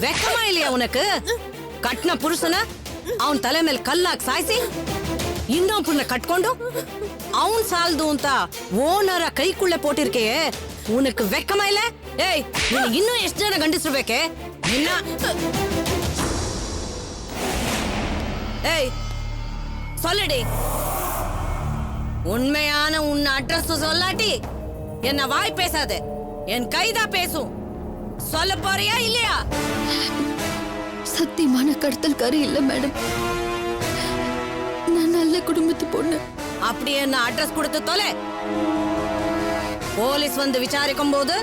வெக்கமா இல்லையா உனக்கு? கட்டின புருஷன ಅವನ್ ತಲೆ ಮೇಲೆ ಕಲ್ಲಾಕ್ ಸಾಯಿಸಿ ಇನ್ನೊಬ್ಬನ ಕಟ್ಕೊಂಡು ಅವನ್ ಸಾಲದು ಅಂತ ಓನರ ಕೈಕುಳ್ಳೆ போட்டிருக்கே உனக்கு வெக்கமா இல்ல? ஏய் நீ இன்னும் ಎಷ್ಟು ಜನ ಗಂಡಸರು ಬೇಕೆ? ನಿನ್ನ ஏய் சொல்லடி, உண்மையான உன் அட்ரஸ் சொல்லாட்டி என்ன வாய் பேசாதே, என் கைதா பேசும். சொல்ல போறியா இல்லையா? சத்தியமான கடத்தல்காரி இல்ல மேடம். நான் நல்ல குடும்பத்து பொண்ணு. அப்படியே நான் அட்ரஸ் கொடுத்து தொலை. போலீஸ் வந்து விசாரிக்கும் போது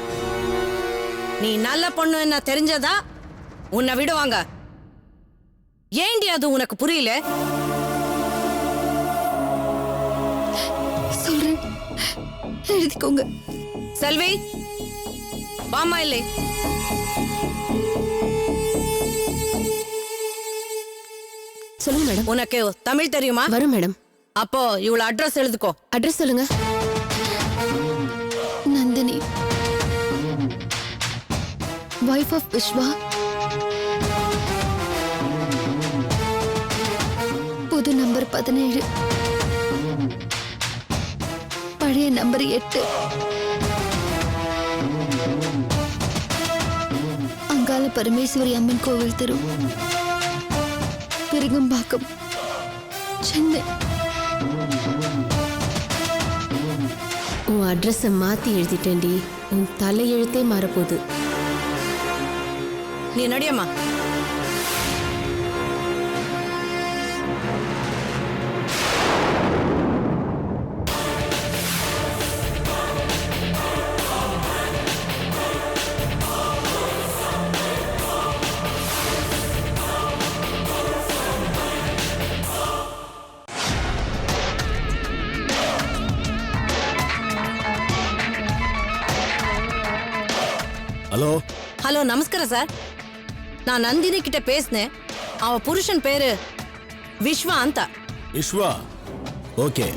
நீ நல்ல பொண்ணு என்ன தெரிஞ்சதா உன்னை விடுவாங்க. ஏண்டி அது உனக்கு புரியல? சொல்றேன், எழுதிக்கோங்க. செல்வி வாமா. இல்லை சொல்லுங்க மேடம். உனக்கு தமிழ் தெரியுமா? வரும் மேடம். அப்போ இவ்வளவு அட்ரஸ் எழுதுக்கோ. அட்ரஸ் சொல்லுங்க. நந்தினி, வைஃப் ஆஃப் விஸ்வா, புது நம்பர் 17, பழைய நம்பர் 8, அங்காள பரமேஸ்வரி அம்மன் கோவில் தெரு, பெருங்கம்பாக்கம், சென்னை. உன் அட்ரஸை மாத்தி எழுதிட்டேன்டி. உன் தலையெழுத்தே மாறப்போகுது. நீ நடியம்மா. ஹலோ ஹலோ, நமஸ்காரம் சார். நான் நந்தினி கிட்ட பேசினேன். அவ புருஷன் பேரு விஸ்வா ಅಂತ. விஸ்வா? ஓகே,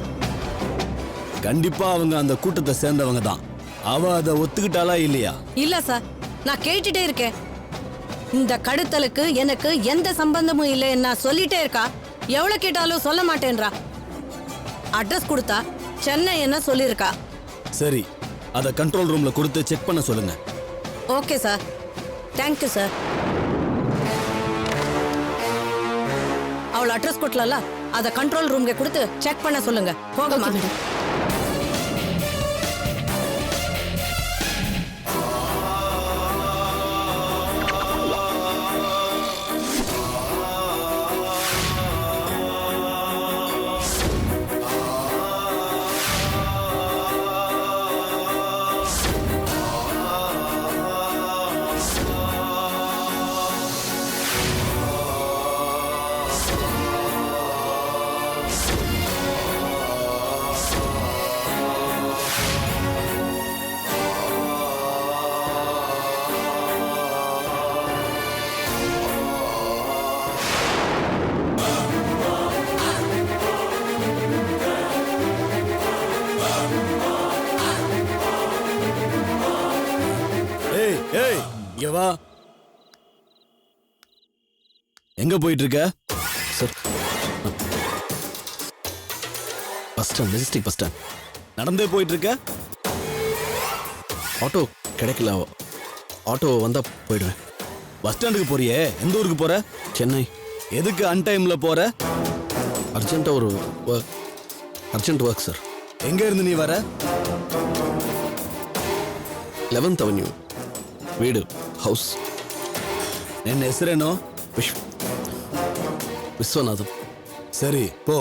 கண்டிப்பா அவங்க அந்த கூட்டத்தை சேர்ந்தவங்க தான். அவ அதை ஒத்துக்கிட்டாளா இல்லையா? இல்ல சார், நான் கேட்டுட்டே இருக்கேன். இந்த கடத்தலுக்கு எனக்கு எந்த சம்பந்தமும் இல்லை நான் சொல்லிட்டே இருக்கா. எவ்வளவு கேட்டாலும் சொல்ல மாட்டேன்றா. அட்ரஸ் கொடுத்தா சென்னை என்ன சொல்லிருக்கா. சரி, அதை கண்ட்ரோல் ரூம்ல கொடுத்து செக் பண்ண சொல்லுங்க. Okay sir, thank you sir. அவள அட்ரஸ் ಕೊಟ್ಲಲ್ಲ, ಅದ ಕಂಟ್ರೋಲ್ ರೂಮ್ಗೆ கொடுத்து ಚೆಕ್ பண்ண சொல்லுங்க. போகமா. ஏய், இங்க வா. எங்க போயிட்டு இருக்க? Sir, bus stand, Majestic bus stand. நடந்தே போயிட்டு இருக்க? ஆட்டோ கிடைக்கல. ஆட்டோ வந்தா போயிடுவேன். பஸ் ஸ்டாண்டுக்கு போறியே, எந்த ஊருக்கு போற? சென்னை. எதுக்கு அன்டைம்ல போற? அர்ஜென்ட்டாக ஒரு அர்ஜென்ட் ஒர்க் சார். எங்க இருந்து நீ வர? 11th அவென்யூ, வீடு, ஹவுஸ். என்ன ಹೆಸರೇನು? விஸ்வநாதன். சரி, போ.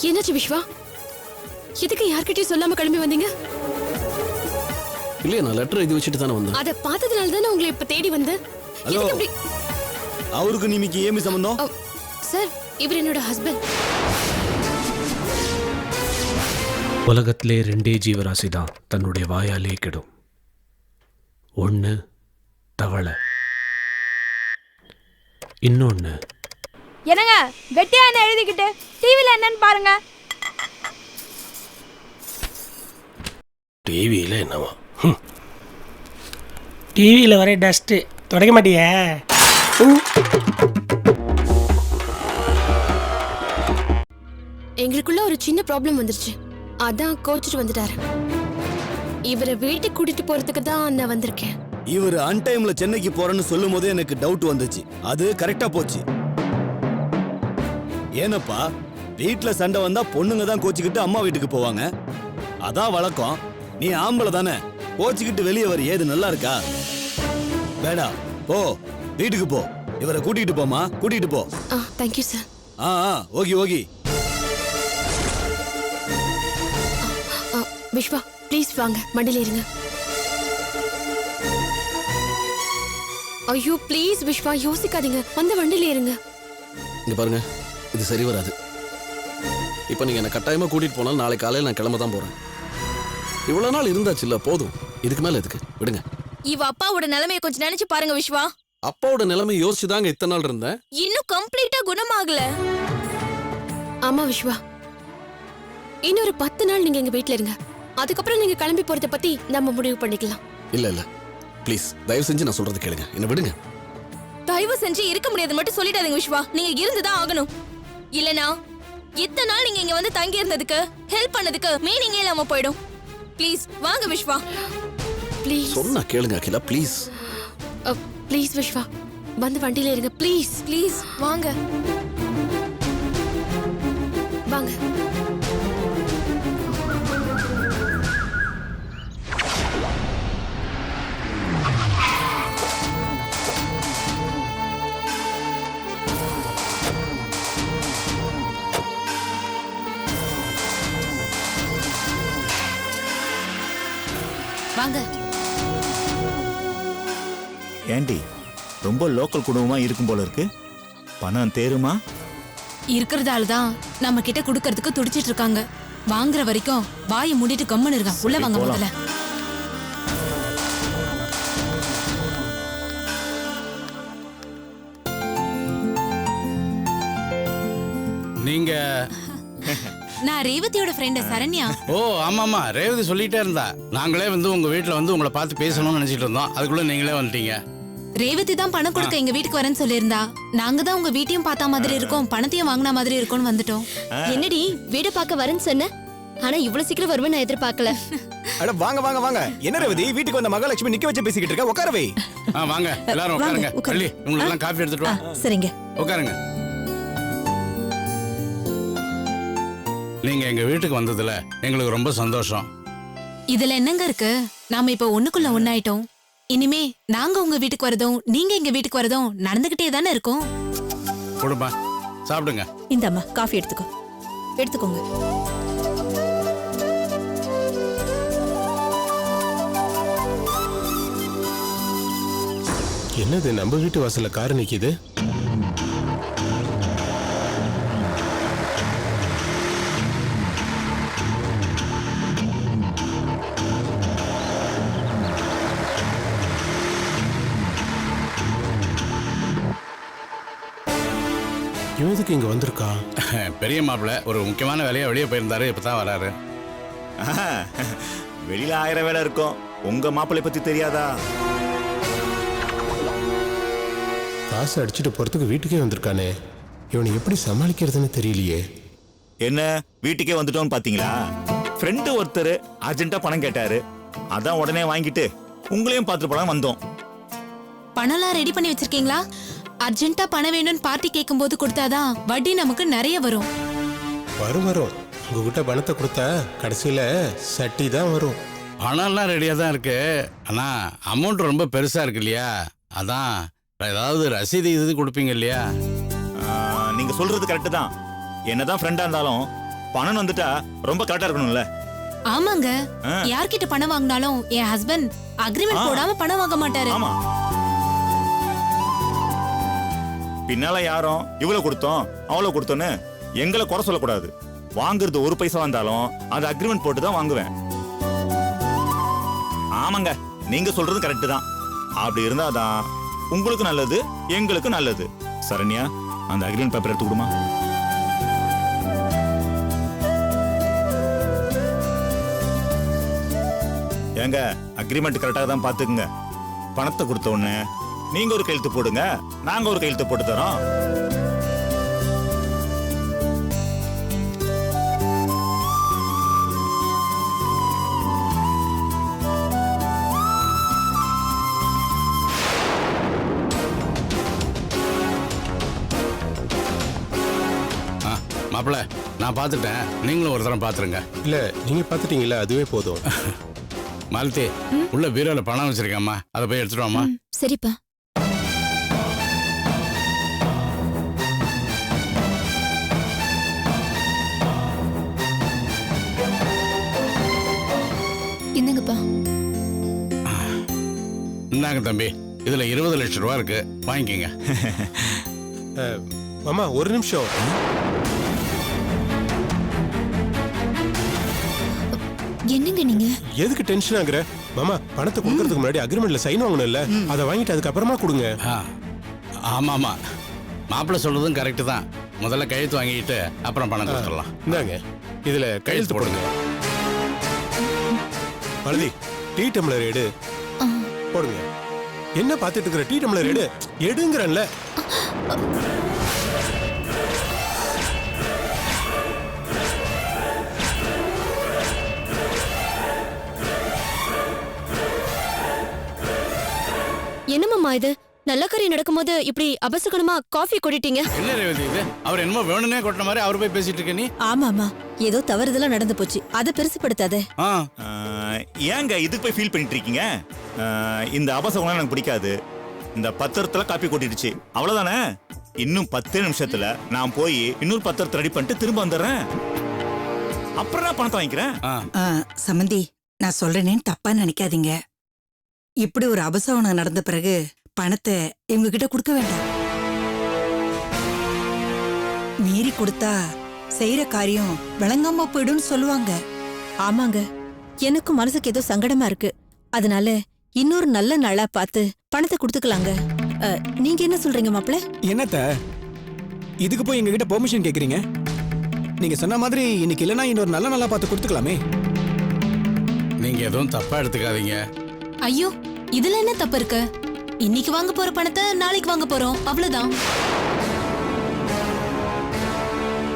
என்னாச்சு விஸ்வா? எதுக்கு யார்கிட்டயும் சொல்லாம கிளம்பி வந்தீங்க? இல்லையா, நான் லெட்டர் எழுதி வச்சுட்டு தானே வந்தேன். அதை பார்த்ததுனால தானே உங்களை இப்ப தேடி வந்து. ஹலோ, அவருக்கு நிமிக்கு ஏமி சம்பந்தம்? சார், இவர் என்னோட ஹஸ்பண்ட். உலகத்திலே 2 ஜீவராசி தான் தன்னுடைய வாயாலே கெடும். ஒன்று தவளை, இன்னொன்று என்னங்க வெட்டியா என்ன எழுதிக்கிட்டு டிவில என்னன்னு பாருங்க. டிவியில் என்னவா? டிவியில் வர டஸ்ட்டு தொடக்க மாட்டியே. எங்களுக்குள்ள ஒரு சின்ன ப்ராப்ளம் வந்துருச்சு. அதான் கோச்சிட்டு வந்துட்டாரு. இவரை வீட்டுக்கு கூட்டிட்டு போறதுக்கு தான் நான் வந்திருக்கேன். இவர் அன்டைம்ல சென்னைக்கு போறேன்னு சொல்லும் போதே எனக்கு டவுட் வந்துச்சு. அது கரெக்டா போச்சு. ஏனப்பா, வீட்டுல சண்டை வந்தா பொண்ணுங்க தான் கோச்சிக்கிட்டு அம்மா வீட்டுக்கு போவாங்க. அதான் வழக்கம். நீ ஆம்பளை தானே, கோச்சிக்கிட்டு வெளியே வர ஏது நல்லா இருக்கா? வேடா போ, வீட்டுக்கு போ. இவரை கூட்டிட்டு போமா, கூட்டிட்டு போ. Thank you sir. Okay okay. Viswa please வாங்க, மண்டியில இருங்க. ஐயோ ப்ளீஸ் விஸ்வா, யோசிக்காதீங்க, வந்து வண்டியில இருங்க. இங்க பாருங்க, இது சரி வராது. இப்போ நீங்க என்ன கட்டாயமா கூட்டிட்டு போனாலும் நாளை காலையில் நான் கிளம்ப தான் போறேன். இவ்வளவு நாள் இருந்தாச்சு இல்ல, போதும். இதுக்கு மேல எதுக்கு? விடுங்க. இவ அப்பாவோட நிலைமையை கொஞ்சம் நினைச்சு பாருங்க விஸ்வா. அப்பாவோட நிலைமை யோசிச்சுதாங்க இத்தனை நாள் இருந்தேன். இன்னும் கம்ப்ளீட்டா குணமாகல. ஆமா விஸ்வா, இன்னொரு 10 நாள் நீங்க எங்க வீட்ல இருங்க. அதுக்கப்புறம் நீங்க கிளம்பி போறத பத்தி நம்ம முடிவு பண்ணிக்கலாம். இல்ல ப்ளீஸ், தயவு செஞ்சு நான் சொல்றது கேளுங்க, என்ன விடுங்க. தயவு செஞ்சு இருக்க முடியாது மட்டும் சொல்லிடாதீங்க விஸ்வா. நீங்க இருந்துதான் ஆகணும். இல்லனா இத்தனை நாள் நீங்க இங்க வந்து தங்கி இருந்ததுக்கு, ஹெல்ப் பண்ணதுக்கு மீனிங்கே இல்லாம போயிடும். ப்ளீஸ் வாங்க விஸ்வா. ப்ளீஸ் சொன்னா கேளுங்க அகிலா, ப்ளீஸ். ப்ளீஸ் விஸ்வா, வந்து வண்டியில இருங்க. ப்ளீஸ் ப்ளீஸ் வாங்க வாங்க. வாங்க. ஏண்டி, ரொம்ப லோக்கல் குடும்பமா இருக்கும் போல இருக்கு. பணம் தேருமா? இருக்கிறதால தான் நம்ம கிட்ட குடுக்கறதுக்கு துடிச்சிட்டு இருக்காங்க. வாங்குற வரைக்கும் வாயை மூடிட்டு கம்முன்னு இருக்காங்க. உள்ள வாங்க முதல்ல. நீங்க? நான் ரேவதியோட ஃப்ரெண்ட் சரண்யா. ஓ ஆமாமா, ரேவதி சொல்லிட்டே இருந்தா. நாங்களே வந்து உங்க வீட்டுல வந்து உங்களை பார்த்து பேசணும்னு நினைச்சிட்டு இருந்தோம். அதுக்குள்ள நீங்களே வந்துட்டீங்க. ரேவதி தான் பணம் கொடுக்க எங்க வீட்டுக்கு வரேன்னு சொல்லியிருந்தா. நாங்க தான் உங்க வீட்டையும் பார்த்தா மாதிரி இருக்கும், பணத்தையும் வாங்கின மாதிரி இருக்கும்னு வந்துட்டோம். என்னடி வீடு பார்க்க வரேன்னு சொன்ன, ஆனா இவ்வளவு சீக்கிரம் வருவேன் நான் எதிர்பார்க்கல. அட வாங்க வாங்க வாங்க. என்ன ரேவதி, வீட்டுக்கு வந்த மகாலட்சுமி நிக்க வச்சு பேசிக்கிட்டு இருக்க? உட்காரவே. வாங்க எல்லாரும் உட்காருங்க. பள்ளி உங்களுக்கு எல்லாம் காஃபி எடுத்துட்டு வா. சரிங்க, உட்காருங்க. நீங்க எங்க வீட்டுக்கு வந்ததுல எங்களுக்கு ரொம்ப சந்தோஷம். இதுல என்னங்க இருக்கு? நாம இப்ப ஒண்ணுக்குள்ள ஒண்ணாயிட்டோம். இனிமே நாங்க உங்க வீட்டுக்கு வரதும் நீங்க எங்க வீட்டுக்கு வரதும் நடந்துகிட்டே தானே இருக்கும். கொடுப்பா, சாப்பிடுங்க. இந்தாம்மா காஃபி எடுத்துக்கோ. எடுத்துக்கோங்க. என்னது, நம்ம வீட்டு வாசல்ல கார் நிக்குது? இவதுக்கு இங்க வந்திருக்கா? பெரிய மாப்பிள்ள ஒரு முக்கியமான வேலையா வெளியே போயிருந்தாரு, இப்பதான் வராரு. வெளியில 1000 வேலை இருக்கும், உங்க மாப்பிள்ளை பத்தி தெரியாதா? காசு அடிச்சுட்டு போறதுக்கு வீட்டுக்கே வந்திருக்கானே, இவனை எப்படி சமாளிக்கிறதுன்னு தெரியலையே. என்ன வீட்டுக்கே வந்துட்டோம்னு பாத்தீங்களா? ஃப்ரெண்டு ஒருத்தர் அர்ஜென்ட்டா பணம் கேட்டாரு, அதான் உடனே வாங்கிட்டு உங்களையும் பார்த்துட்டு போலாம் வந்தோம். பணம்லாம் ரெடி பண்ணி வச்சிருக்கீங்களா? அர்ஜென்ட்டா பணம் வேணும்னு பார்ட்டி கேட்கும் போது கொடுத்தாதான் வட்டி நமக்கு நிறைய வரும். வரும். உங்ககிட்ட பணத்தை கொடுத்தா கடைசியில சட்டி தான் வரும். பணம்லாம் ரெடியா தான் இருக்கு, ஆனா அமௌண்ட் ரொம்ப பெருசா இருக்கு இல்லையா? அதான் ஏதாவது ரசீது இது கொடுப்பீங்க இல்லையா? நீங்க சொல்றது கரெக்ட் தான். என்னதான் ஃப்ரெண்டா இருந்தாலும் பணம் வந்துட்டா ரொம்ப கரெக்டா இருக்கணும்ல. ஆமாங்க, யார்கிட்ட பணம் வாங்கினாலும் என் ஹஸ்பண்ட் அக்ரிமெண்ட் போடாம பணம் வாங்க மாட்டாரு. ஆமா, பின்னால யாரும் இவ்வளவு கொடுத்தோம் அவ்வளவு கொடுத்தோன்னு எங்களை குறை சொல்லக்கூடாது. வாங்குறது 1 பைசா வந்தாலும் அது அக்ரிமெண்ட் போட்டு தான் வாங்குவேன். ஆமாங்க, நீங்க சொல்றது கரெக்ட் தான். அப்படி இருந்தாதான் உங்களுக்கு நல்லது, எங்களுக்கு நல்லது. சரண்யா, அந்த அக்ரிமெண்ட் பேப்பர் எடுத்து கொடுமா. ஏங்க அக்ரிமெண்ட் கரெக்டாக தான் பார்த்துக்குங்க. பணத்தை கொடுத்த உடனே நீங்க ஒரு கையெழுத்து போடுங்க, நாங்க ஒரு கையெழுத்து போட்டு தரோம். மாப்பிள்ள நான் பார்த்துட்டேன், நீங்களும் ஒரு தரம் பார்த்துருங்க. இல்ல நீங்க பார்த்துட்டீங்களா, அதுவே போதும். மாலதி, உள்ள பீரோல பணம் வச்சிருக்கேம்மா, அதை போய் எடுத்துட்டு வாம்மா. சரிப்பா. இந்தங்கப்பா. இந்தாங்க தம்பி, இதுல 20 லட்சம் ரூபா இருக்கு, வாங்கிக்கங்க. மாமா ஒரு நிமிஷம். என்னங்க நீங்க எதுக்கு டென்ஷன் ஆகுற? மாமா பணத்தை கொடுக்கறதுக்கு முன்னாடி அக்ரிமெண்ட்ல சைன் வாங்கணும் இல்ல, அதை வாங்கிட்டு அதுக்கப்புறமா கொடுங்க. ஆமா ஆமா, மாப்பிள்ள சொல்றதும் கரெக்ட் தான். முதல்ல கையெழுத்து வாங்கிட்டு அப்புறம் பணம் கொடுத்துடலாம். இந்தாங்க, இதுல கையெழுத்து போடுங்க. மலதி, டீ டம்ளர் எடு. போடுங்க. என்ன பார்த்துட்டு இருக்கிற? டீ டம்ளர் எடு, எடுங்கறல்ல. என்னம்மா இது? நல்ல காரியம் நடக்கும்போது இப்படி அபசகுணமா காஃபி கொட்டிட்டீங்க. என்ன ரேவதி இது? அவர் என்னமோ வேணும்னே கொட்டின மாதிரி அவர் போய் பேசிட்டு இருக்க நீ. ஆமாமா, ஏதோ தவறுதெல்லாம் நடந்து போச்சு, அதை பெருசுப்படுத்தாதே. ஏங்க இதுக்கு போய் ஃபீல் பண்ணிட்டு இருக்கீங்க? இந்த அபசகுணம் எனக்கு பிடிக்காது. இந்த பத்திரத்துல காப்பி கொட்டிடுச்சு, அவ்வளவுதானே. இன்னும் 10 நிமிஷத்துல நான் போய் இன்னொரு பத்திரத்தை ரெடி பண்ணிட்டு திரும்ப வந்துடுறேன். அப்புறம் நான் பணத்தை வாங்கிக்கிறேன். சமந்தி, நான் சொல்றேனேன்னு தப்பா நினைக்காதீங்க. இப்படி ஒரு அபசகுணம் நடந்த பிறகு பணத்தை இவங்க கிட்ட கொடுக்க வேண்டாம். மீறி கொடுத்தா செய்யற காரியம் விளங்காம போயிடும்னு சொல்லுவாங்க. ஆமாங்க, எனக்கும் மனசுக்கு ஏதோ சங்கடமா இருக்கு. அதனால இன்னொரு நல்ல நாளா பார்த்து பணத்தை கொடுத்துக்கலாங்க. நீங்க என்ன சொல்றீங்க மாப்ள? என்னத்த இதுக்கு போய் எங்ககிட்ட பெர்மிஷன் கேக்குறீங்க? நீங்க சொன்ன மாதிரி இன்னைக்கு இல்லைன்னா இன்னொரு நல்ல நாளா பார்த்து கொடுத்துக்கலாமே. நீங்க எதுவும் தப்பா எடுத்துக்காதீங்க. ஐயோ, இதுல என்ன தப்பு இருக்கு? இன்னைக்கு வாங்க போற பணத்தை நாளைக்கு வாங்க போறோம், அவ்வளவுதான்.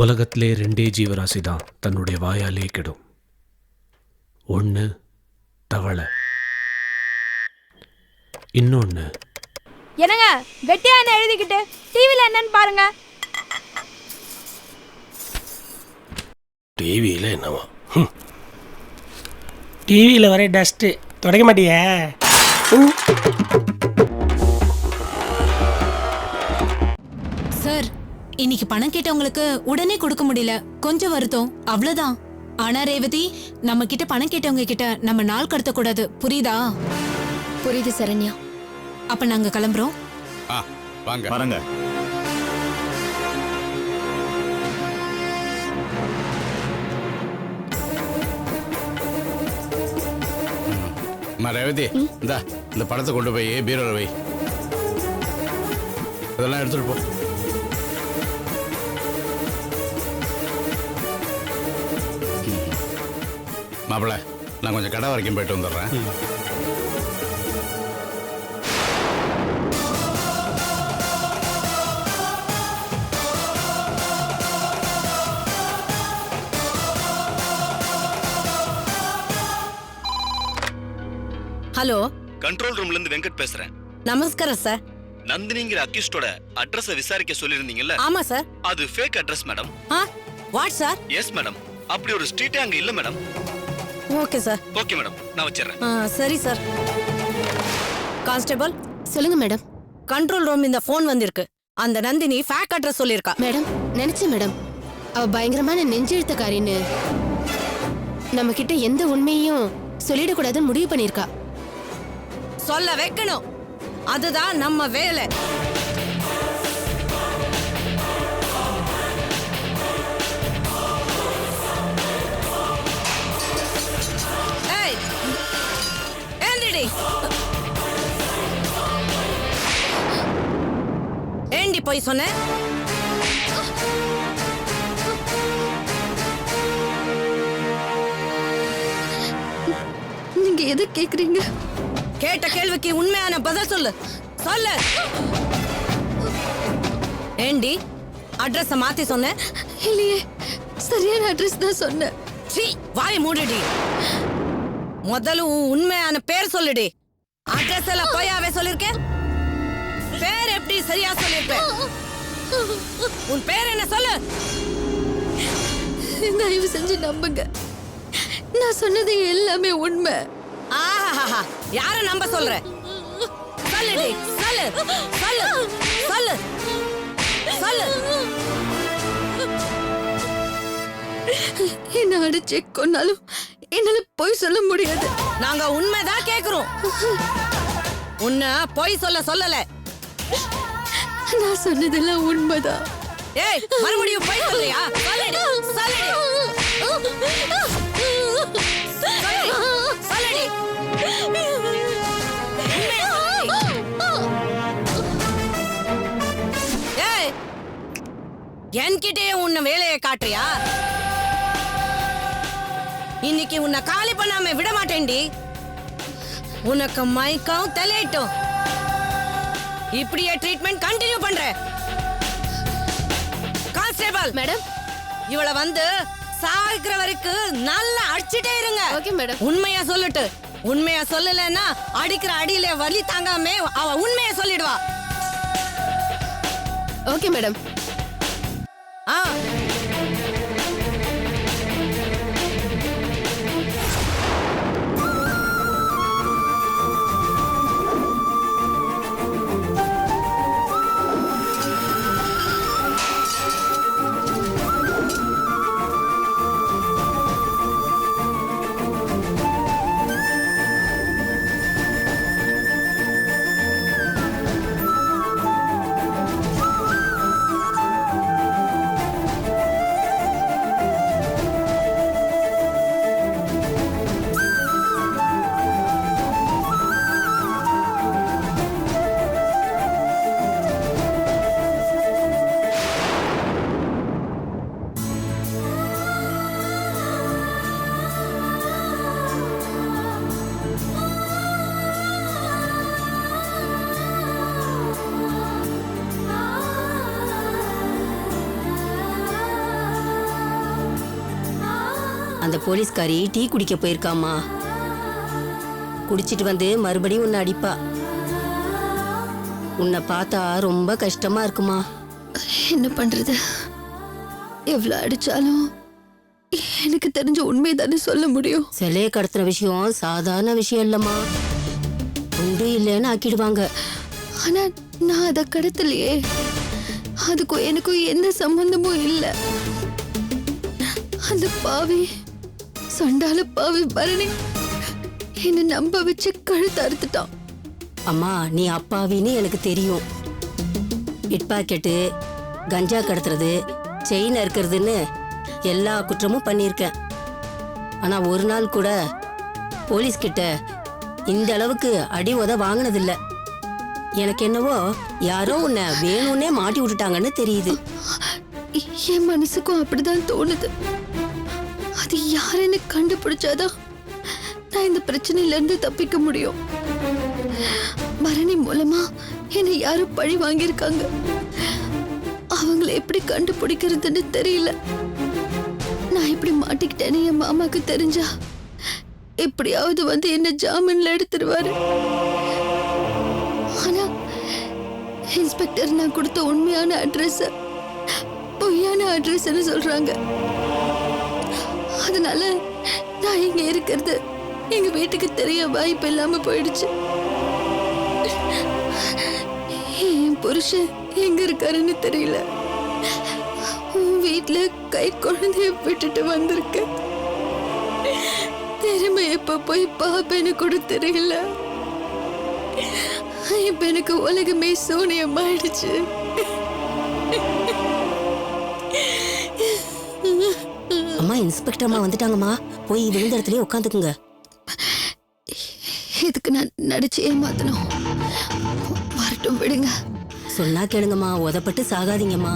உலகத்திலே 2 ஜீவராசி தான் தன்னுடைய வாயாலே கெடும். ஒன்று தவளை, இன்னொன்னு. என்னங்க வெட்டியா என்ன எழுதிக்கிட்டு டிவில என்னன்னு பாருங்க. டிவியில என்னவா? டிவியில் வர டஸ்ட்டு தொடக்க மாட்டியே. சார், இன்னைக்கு பணம் கேட்டவங்களுக்கு உடனே கொடுக்க முடியல, கொஞ்சம் வருத்தம், அவ்வளவுதான். ஆனா ரேவதி, நம்ம கிட்ட பணம் கேட்டவங்க கிட்ட நம்ம நாள் கடத்த கூடாது, புரியுதா? புரியுது சரண்யா. அப்ப நாங்க கிளம்புறோம். வாங்க வரங்க. ரேவதி, இந்த பணத்தை கொண்டு போய் பீரோல வை. அதெல்லாம் எடுத்துட்டு போ. மாப்பிள்ள, நான் கொஞ்சம் கடை வரைக்கும் போயிட்டு வந்துடுறேன். ஹலோ, கண்ட்ரோல் ரூம்ல இருந்து வெங்கட் பேசுறேன். நமஸ்காரம் சார். நந்தினிங்கிற அக்யூஸ்டோட அட்ரஸ் விசாரிக்க சொல்லிருந்தீங்கல்ல? ஆமா சார். அது fake address madam. What sir? Yes madam, அப்படி ஒரு ஸ்ட்ரீட்டே அங்க இல்ல madam. Okay sir. Okay madam, நான் வச்சிடுறேன். சரி சார். கான்ஸ்டபிள் சொல்லுங்க மேடம். கண்ட்ரோல் ரூம் இந்த போன் வந்திருக்கு. அந்த நந்தினி ஃபேக் அட்ரஸ் சொல்லிருக்கா. மேடம், நினைச்சேன் மேடம், அவ பயங்கரமான நெஞ்செழுத்தக்காரின்னு. நம்ம கிட்ட எந்த உண்மையும் சொல்லிடக்கூடாதுன்னு முடிவு பண்ணிருக்கா. சொல்ல வைக்கணும், அதுதான் நம்ம வேலை. ஏய், ஏந்திடி. ஏண்டி போய் சொன்ன? நீங்க எதை கேக்குறீங்க? கேட்ட கேள்விக்கு உண்மையான பதில் சொல்லு. சொல்லு. ஏண்டி அட்ரஸ் மாத்தி சொன்ன? இல்லையே, சரியான அட்ரஸ் தான் சொன்னேன். சீ, வாய் மூடுடி. முதல்ல உன் உண்மையான பேர் சொல்லுடி. அட்ரஸ் எல்லாம் பொய்யாவே சொல்லிருக்கேன். பேர் எப்படி சரியா சொல்லிருப்பேன்? உன் பேர் என்ன சொல்லு. தயவு செஞ்சு நம்புங்க, நான் சொன்னது எல்லாமே உண்மை. ஆஹா, யார நம்ப சொல்ற? சொல்லுடி, சொல்லு சொல்லு சொல்லு சொல்லு. என்ன அடிச்சு கொன்னாலும் என்னால போய் சொல்ல முடியாது. நாங்க உண்மைதான் கேக்குறோம். உன்னை போய் சொல்லல. நான் சொன்னதெல்லாம் உண்மைதான். ஏய், மறுபடியும் போய் சொல்லியா? சொல்லுடி, சொல்லுடி. சொல்லுடி. ஏய், என்கிட்டயே உன்னை வேலையை காட்டுறியா? இன்னைக்கு உன்னை காலி பண்ணாம விட மாட்டேன்டி. உனக்கு மயக்கம் தெளியட்டும். இப்படியே ட்ரீட்மெண்ட் கண்டினியூ பண்ற. கான்ஸ்டேபிள் மேடம், இவளை வந்து சாகுற வரைக்கும் நல்லா அடிச்சிட்டே இருங்க. Okay madam. உண்மையா சொல்லிட்டு, உண்மையா சொல்லலன்னா அடிக்கிற அடியில வலி தாங்காம அவ உண்மையா சொல்லிடுவா. Okay madam. ஆ, அந்த போலீஸ்காரி டீ குடிக்க போயிருக்காமா. குடிச்சிட்டு வந்து மறுபடியும் உன்னை அடிப்பா. உன்னை பார்த்தா ரொம்ப கஷ்டமா இருக்குமா. என்ன பண்றது? எவ்வளவு அடிச்சாலும் எனக்கு தெரிஞ்ச உண்மை தானே சொல்ல முடியும். சிலையை கடத்துற விஷயம் சாதாரண விஷயம் இல்லம்மா. உண்டு இல்லைன்னு ஆக்கிடுவாங்க. ஆனா நான் அதை கடத்தலையே. அதுக்கும் எனக்கும் எந்த சம்பந்தமும் இல்லை. அந்த பாவி, சண்டால பாவி பரணி என்ன நம்ப வச்சு கழுத்து அறுத்துட்டான். அம்மா, நீ அப்பாவின்னு எனக்கு தெரியும். பிட் பாக்கெட்டு, கஞ்சா கடத்துறது, செயின் அறுக்கிறதுன்னு எல்லா குற்றமும் பண்ணியிருக்கேன். ஆனா ஒரு நாள் கூட போலீஸ் கிட்ட இந்த அளவுக்கு அடி உத வாங்கினதில்ல. எனக்கு என்னவோ யாரோ உன்னை வேணும்னே மாட்டி விட்டுட்டாங்கன்னு தெரியுது. என் மனசுக்கும் அப்படிதான் தோணுது. அது யாருன்னு கண்டுபிடிச்சாதான் நான் இந்த பிரச்சனையில இருந்து தப்பிக்க முடியும். பரணி மூலமா என்னை யாரும் பழி வாங்கியிருக்காங்க. அவங்களை எப்படி கண்டுபிடிக்கிறதுன்னு தெரியல. நான் இப்படி மாட்டிக்கிட்டேன்னு என் மாமாக்கு தெரிஞ்சா எப்படியாவது வந்து என்ன ஜாமீன்ல எடுத்துருவாரு. ஆனா இன்ஸ்பெக்டர் நான் கொடுத்த உண்மையான அட்ரஸ் பொய்யான அட்ரஸ்ன்னு சொல்றாங்க. அதனால நான் இங்க இருக்கிறது எங்க வீட்டுக்கு தெரிய வாய்ப்பு இல்லாம போயிடுச்சு. என் புருஷன் எங்க இருக்காருன்னு தெரியல. வீட்டுல கை குழந்தைய விட்டுட்டு வந்திருக்க. திரும்ப எப்ப போய் பாப்பேன்னு கூட தெரியல. இப்ப எனக்கு உலகமே சூனியமாயிடுச்சு. அம்மா, இன்ஸ்பெக்டர் அம்மா வந்துட்டாங்கம்மா. போய் விழுந்த இடத்துலயே உட்காந்துக்குங்க. இதுக்கு நான் நடிச்சு ஏமாத்தணும். வரட்டும், விடுங்க. சொன்னா கேளுங்கம்மா, உதப்பட்டு சாகாதீங்கம்மா.